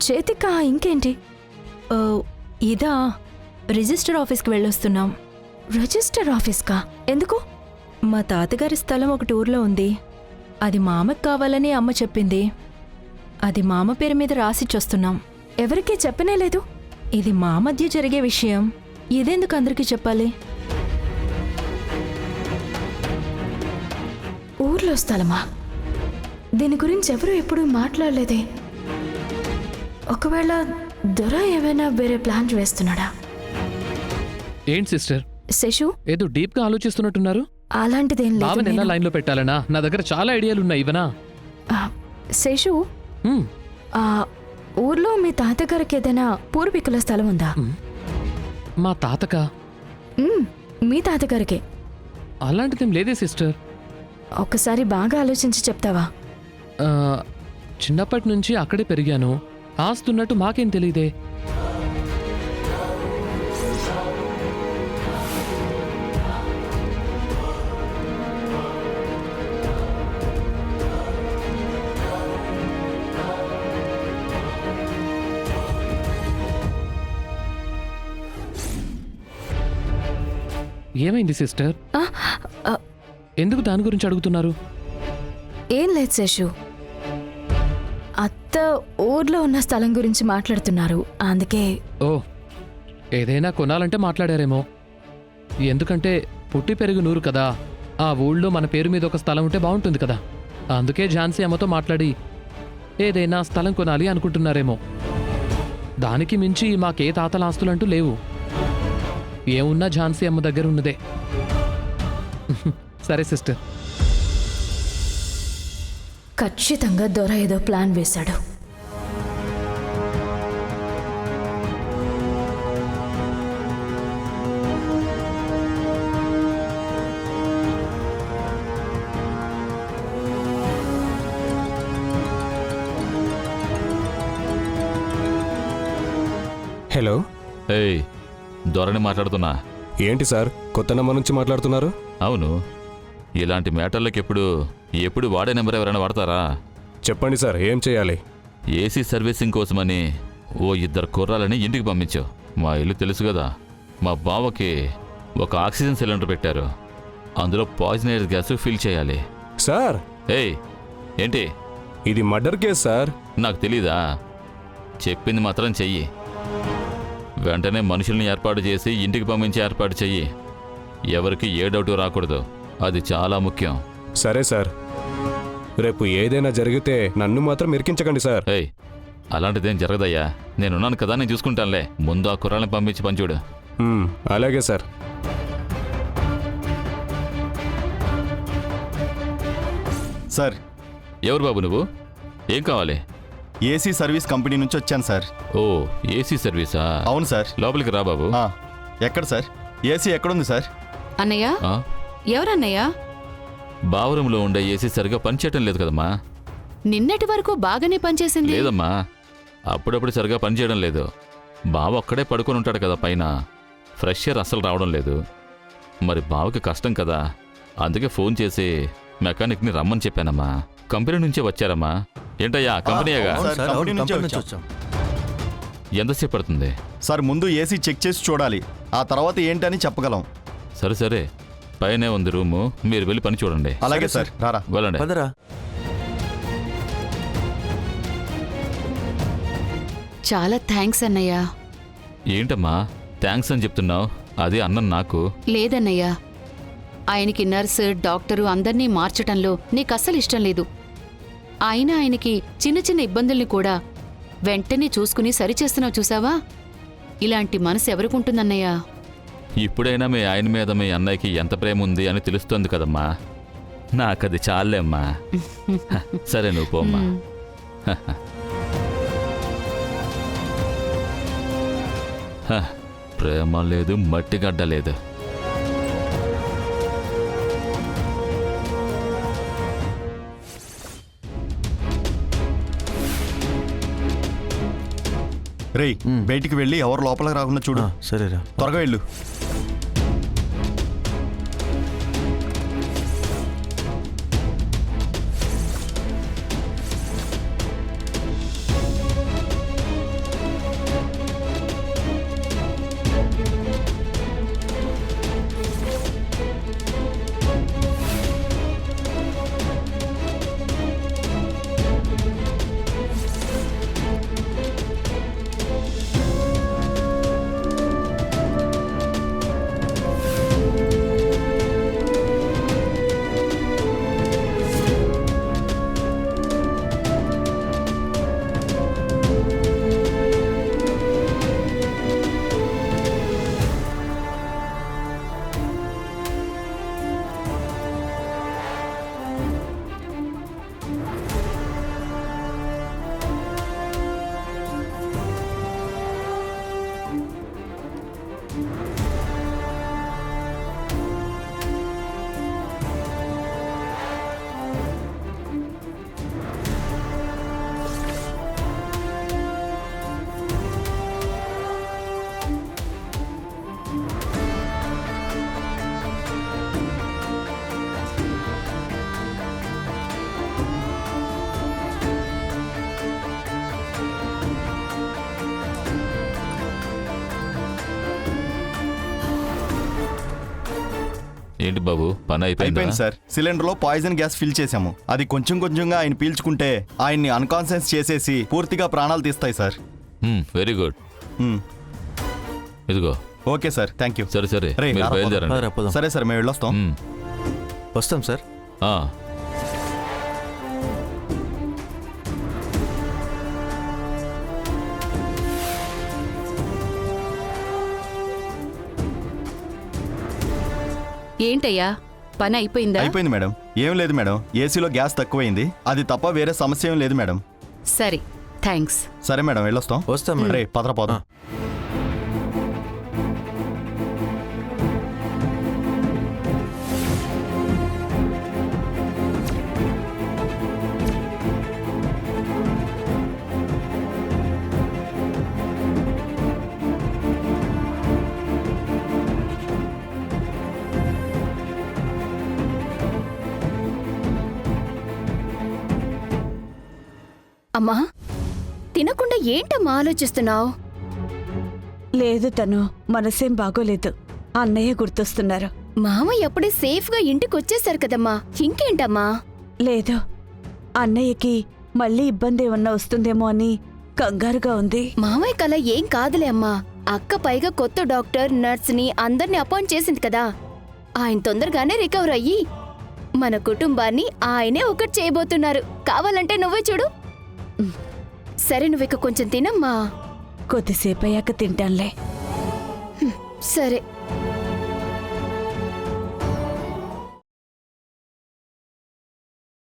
చేతికా ఇంకేంటి? ఇదా రిజిస్టర్ ఆఫీస్కి వెళ్ళొస్తున్నాం. రిజిస్టర్ ఆఫీస్కా? ఎందుకు? మా తాతగారి స్థలం ఒకటి ఊర్లో ఉంది. అది మామకు కావాలని అమ్మ చెప్పింది. అది మామ పేరు మీద రాసిచ్చొస్తున్నాం. ఎవరికీ చెప్పనే లేదు. ఇది మా మధ్య జరిగే విషయం. ఇదెందుకు అందరికీ చెప్పాలి? ఊర్లో స్థలమా? దీని గురించి ఎవరు ఎప్పుడూ మాట్లాడలేదే. ఒకవేళ దొర ఏమైనా వేరే ప్లాన్ వేస్తున్నాడా? ఏంటి సిస్టర్, శశు, ఏదో డీప్ గా ఆలోచిస్తున్నట్టున్నారు. అలాంటిదేం లేదు. భావన ఎలా లైన్ లో పెట్టాలనా? నా దగ్గర చాలా ఐడియాలున్నాయి. ఇవనా? శశు, ఆ ఊర్లో మీ తాతగారికి ఏదైనా పూర్వీకుల స్థలం ఉందా? మా తాతకా? మీ తాతగారికే. అలాంటిదేం లేదే సిస్టర్. ఒక్కసారి బాగా ఆలోచించి చెప్తావా? చిన్నప్పటి నుంచి అక్కడే పెరిగాను. ఆస్తున్నట్టు మాకేం తెలీదే. ఏమైంది సిస్టర్? ఎందుకు దాని గురించి అడుగుతున్నారు? ఏం లేదు శశు, అత్త ఊర్లో ఉన్న స్థలం గురించి మాట్లాడుతున్నారు, అందుకే. ఓ, ఏదైనా కొనాలంటే మాట్లాడారేమో. ఎందుకంటే పుట్టి పెరుగు నూరు కదా. ఆ ఊళ్ళో మన పేరు మీద ఒక స్థలం ఉంటే బాగుంటుంది కదా. అందుకే ఝాన్సీ అమ్మతో మాట్లాడి ఏదైనా స్థలం కొనాలి అనుకుంటున్నారేమో. దానికి మించి మాకే తాతల ఆస్తులంటూ లేవు. ఏమున్నా ఝాన్సీ అమ్మ దగ్గర ఉన్నదే. సరే సిస్టర్. ఖచ్చితంగా దొర ఏదో ప్లాన్ వేశాడు. హలో. ఏయ్, దొరని మాట్లాడుతున్నా. ఏంటి సార్, కొత్త నెంబర్ నుంచి మాట్లాడుతున్నారు? అవును, ఇలాంటి మ్యాటర్లకు ఎప్పుడు వాడే నెంబర్ ఎవరైనా వాడతారా? చెప్పండి సార్, ఏం చేయాలి? ఏసీ సర్వీసింగ్ కోసమని ఓ 2 కుర్రాలని ఇంటికి పంపించావు. మా ఇల్లు తెలుసు కదా. మా బావకి ఒక ఆక్సిజన్ సిలిండర్ పెట్టారు. అందులో పాయిజనైజ్ గ్యాస్ ఫిల్ చేయాలి. సార్, ఏయ్, ఏంటి? ఇది మర్డర్ కేసు సార్. నాకు తెలీదా? చెప్పింది మాత్రం చెయ్యి. వెంటనే మనుషుల్ని ఏర్పాటు చేసి ఇంటికి పంపించి ఏర్పాటు చెయ్యి. ఎవరికి ఏ డౌట్ రాకూడదు. అది చాలా ముఖ్యం. సరే సార్, రేపు ఏదైనా జరిగితే నన్ను మాత్రం ఇరికించకండి సార్. ఏయ్, అలాంటిదేం జరగదయ్యా. నేనున్నాను కదా, నేను చూసుకుంటానులే. ముందు ఆ కుర్రాళ్ళని పంపించి పంచుడు. అలాగే సార్. సార్. ఎవరు బాబు నువ్వు? ఏం కావాలి? ఏసీ సర్వీస్ కంపెనీ నుంచి వచ్చాను సార్. ఓ, ఏసీ సర్వీసా? అవును సార్. లోపలికి రా బాబు. ఎక్కడ సార్? ఏసీ ఎక్కడుంది సార్? అన్నయ్య, ఎవరన్నయ్యా? బావరంలో ఉండే ఏసీ సరిగా పనిచేయటం లేదు కదమ్మా. నిన్నటి వరకు బాగానే పనిచేసింది. లేదమ్మా, అప్పుడప్పుడు సరిగా పనిచేయడం లేదు. బావ ఒక్కడే పడుకొని ఉంటాడు కదా పైన. ఫ్రెష్ ఎయిర్ అస్సలు రావడం లేదు. మరి బావకి కష్టం కదా. అందుకే ఫోన్ చేసి మెకానిక్ని రమ్మని చెప్పానమ్మా. కంపెనీ నుంచే వచ్చారమ్మా. ఏంటయ్యా, కంపెనీగా? ఎంతసేపు పడుతుంది సార్? ముందు ఏసీ చెక్ చేసి చూడాలి, ఆ తర్వాత ఏంటని చెప్పగలం. సరే సరే, పైనే ఉంది రూము. మీరు వెళ్ళి పని చూడండి. అలాగే సార్. రారా, వెళ్ళండి. చాలా థ్యాంక్స్ అన్నయ్య. ఏంటమ్మా థ్యాంక్స్ అని చెప్తున్నావు? అది అన్నం నాకు. లేదన్నయ్య, ఆయనకి నర్సు, డాక్టరు అందర్నీ మార్చటంలో నీకస్సలు ఇష్టం లేదు. అయినా ఆయనకి చిన్న చిన్న ఇబ్బందుల్ని కూడా వెంటనే చూసుకుని సరిచేస్తున్నావు చూసావా? ఇలాంటి మనసు ఎవరికుంటుందన్నయ్య? ఇప్పుడైనా మీ ఆయన మీద మీ అన్నయ్యకి ఎంత ప్రేమ ఉంది అని తెలుస్తోంది కదమ్మా. నాకది చాలేమ్మా. సరే, నువ్వు పోమ్మా. ప్రేమ లేదు, మట్టిగడ్డ లేదు. రేయ్, బయటికి వెళ్ళి ఎవరు లోపలికి రాకుండా చూడు. సరేరా, త్వరగా వెళ్ళు. ఏంటి బాబు పని అయిపోయిందా అయిపోయింది సార్. సిలిండర్ లో పాయిజన్ గ్యాస్ ఫిల్ చేశాము. అది కొంచెం కొంచెంగా ఆయన పీల్చుకుంటే ఆయన్ని అన్కాన్షియస్ చేసేసి పూర్తిగా ప్రాణాలు తీస్తాయి సార్. Very good. మ్, ఇదిగో. Okay sir, thank you. సరే సరే రేయ్, మీరు రారా, బయలుదేరండి. సరే సార్, మేము వెళ్ళొస్తాం. వస్తాం సార్. ఆ. ఏంటయ్యా పని అయిపోయిందా? అయిపోయింది మేడం. ఏం లేదు మేడం, ఏసీలో గ్యాస్ తక్కువైంది. అది తప్ప వేరే సమస్య ఏం లేదు మేడం. సరే, థ్యాంక్స్. సరే మేడం, వెళ్ళొస్తాం. వస్తాం మేడం. రే పదరా పోదాం. అమ్మా, తినకుండా ఏంటమ్మా ఆలోచిస్తున్నావు? లేదు, తను మనసేం బాగోలేదు. అన్నయ్య గుర్తొస్తున్నారు. మామయ్య అప్పుడే సేఫ్గా ఇంటికి వచ్చేసారు కదమ్మా, ఇంకేంటమ్మా? లేదు, అన్నయ్యకి మళ్ళీ ఇబ్బంది ఏమన్నా వస్తుందేమో అని కంగారుగా ఉంది. మామయ్య కల ఏం కాదులే అమ్మా. అక్క పైగా కొత్త డాక్టర్, నర్స్ని అందరినీ అపాయింట్ చేసింది కదా. ఆయన తొందరగానే రికవర్ అయ్యి మన కుటుంబాన్ని ఆయనే ఒకటి చేయబోతున్నారు. కావాలంటే నువ్వే చూడు. సరే, నువ్విక కొంచెం తినమ్మా. కొద్దిసేపు అయ్యాక తింటానులే. సరే.